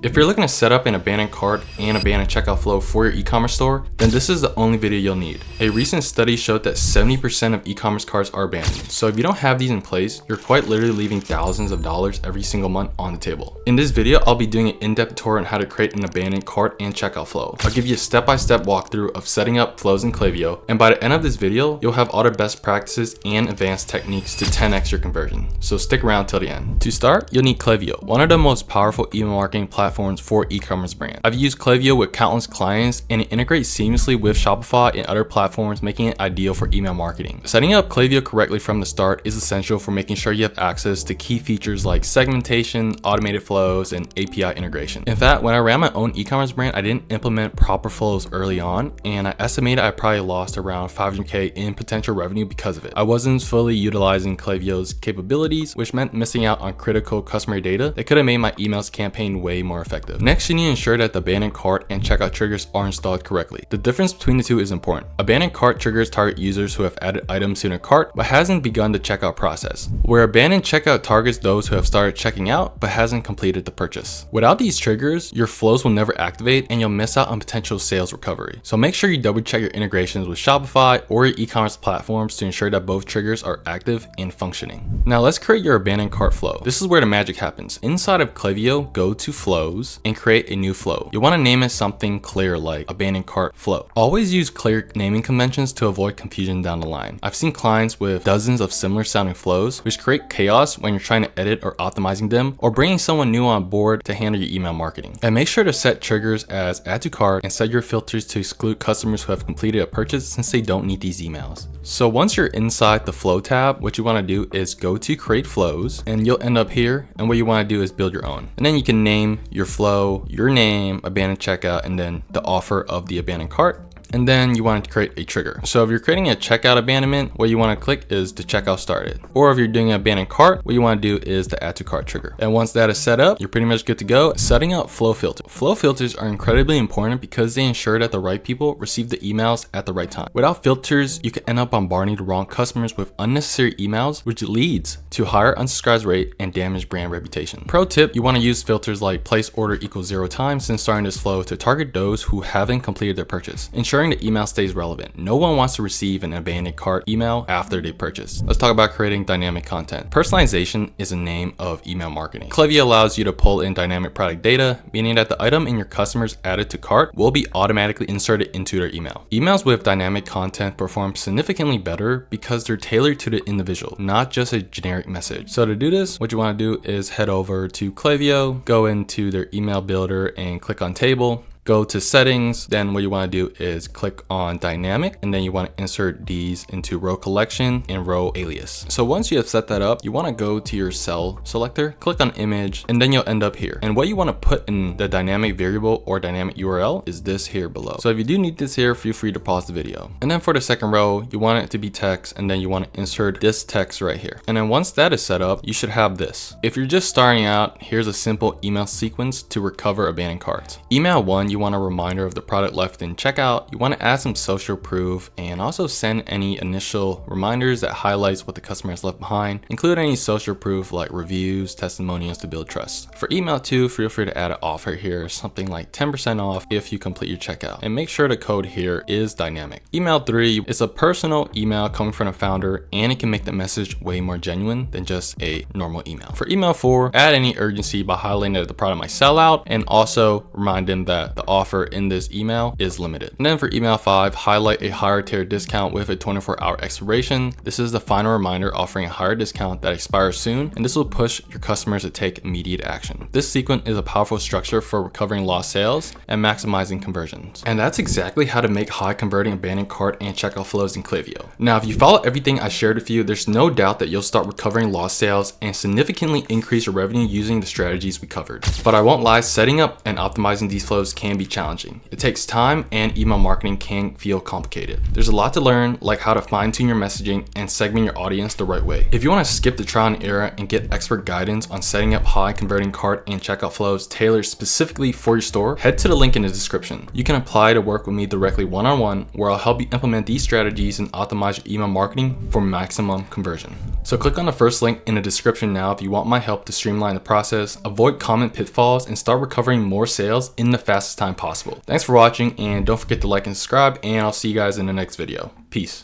If you're looking to set up an abandoned cart and abandoned checkout flow for your e-commerce store, then this is the only video you'll need. A recent study showed that 70% of e-commerce carts are abandoned. So if you don't have these in place, you're quite literally leaving thousands of dollars every single month on the table. In this video, I'll be doing an in-depth tutorial on how to create an abandoned cart and checkout flow. I'll give you a step-by-step walkthrough of setting up flows in Klaviyo, and by the end of this video, you'll have all the best practices and advanced techniques to 10x your conversion. So stick around till the end. To start, you'll need Klaviyo, one of the most powerful email marketing platforms for e-commerce brands. I've used Klaviyo with countless clients, and it integrates seamlessly with Shopify and other platforms, making it ideal for email marketing. Setting up Klaviyo correctly from the start is essential for making sure you have access to key features like segmentation, automated flows, and API integration. In fact, when I ran my own e-commerce brand, I didn't implement proper flows early on, and I estimated I probably lost around $500K in potential revenue because of it. I wasn't fully utilizing Klaviyo's capabilities, which meant missing out on critical customer data that could have made my emails campaign way more effective. Next, you need to ensure that the abandoned cart and checkout triggers are installed correctly. The difference between the two is important. Abandoned cart triggers target users who have added items to their cart but hasn't begun the checkout process, where abandoned checkout targets those who have started checking out but hasn't completed the purchase. Without these triggers, your flows will never activate and you'll miss out on potential sales recovery. So make sure you double check your integrations with Shopify or your e-commerce platforms to ensure that both triggers are active and functioning. Now let's create your abandoned cart flow. This is where the magic happens. Inside of Klaviyo, go to Flows and create a new flow. You want to name it something clear like abandoned cart flow. Always use clear naming conventions to avoid confusion down the line. I've seen clients with dozens of similar sounding flows, which create chaos when you're trying to edit or optimizing them, or bringing someone new on board to handle your email marketing. And make sure to set triggers as add to cart and set your filters to exclude customers who have completed a purchase since they don't need these emails. So once you're inside the flow tab, what you want to do is go to create flows and you'll end up here, and what you want to do is build your own. And then you can name your flow, your name, abandoned checkout, and then the offer of the abandoned cart. And then you want to create a trigger. So if you're creating a checkout abandonment, what you want to click is the checkout started. Or if you're doing an abandoned cart, what you want to do is the add to cart trigger. And once that is set up, you're pretty much good to go. Setting up flow filters. Flow filters are incredibly important because they ensure that the right people receive the emails at the right time. Without filters, you can end up bombarding the wrong customers with unnecessary emails, which leads to higher unsubscribe rate and damaged brand reputation. Pro tip, you want to use filters like place order equals 0 times since starting this flow to target those who haven't completed their purchase, ensuring the email stays relevant. No one wants to receive an abandoned cart email after they purchase. Let's talk about creating dynamic content. Personalization is a name of email marketing. Klaviyo allows you to pull in dynamic product data, meaning that the item in your customers added to cart will be automatically inserted into their email. Emails with dynamic content perform significantly better because they're tailored to the individual, not just a generic message. So to do this, what you want to do is head over to Klaviyo, go into their email builder and click on table. Go to settings, then what you want to do is click on dynamic, and then you want to insert these into row collection and row alias. So once you have set that up, you want to go to your cell selector, click on image, and then you'll end up here. And what you want to put in the dynamic variable or dynamic URL is this here below. So if you do need this here, feel free to pause the video. And then for the second row, you want it to be text, and then you want to insert this text right here. And then once that is set up, you should have this. If you're just starting out, here's a simple email sequence to recover abandoned carts. Email 1, you want a reminder of the product left in checkout. You want to add some social proof and also send any initial reminders that highlights what the customer has left behind. Include any social proof like reviews, testimonials to build trust. For email 2, feel free to add an offer here, something like 10% off if you complete your checkout. And make sure the code here is dynamic. Email 3 is a personal email coming from a founder, and it can make the message way more genuine than just a normal email. For email 4, add any urgency by highlighting that the product might sell out, and also remind them that the offer in this email is limited. And then for email 5, highlight a higher tier discount with a 24-hour expiration. This is the final reminder offering a higher discount that expires soon, and this will push your customers to take immediate action. This sequence is a powerful structure for recovering lost sales and maximizing conversions. And that's exactly how to make high converting abandoned cart and checkout flows in Klaviyo. Now, if you follow everything I shared with you, there's no doubt that you'll start recovering lost sales and significantly increase your revenue using the strategies we covered. But I won't lie, setting up and optimizing these flows can can be challenging. It takes time and email marketing can feel complicated. There's a lot to learn, like how to fine-tune your messaging and segment your audience the right way. If you want to skip the trial and error and get expert guidance on setting up high converting cart and checkout flows tailored specifically for your store, head to the link in the description. You can apply to work with me directly one-on-one, where I'll help you implement these strategies and optimize your email marketing for maximum conversion. So click on the first link in the description now if you want my help to streamline the process, avoid common pitfalls, and start recovering more sales in the fastest time possible. Thanks for watching, and don't forget to like and subscribe, and I'll see you guys in the next video. Peace.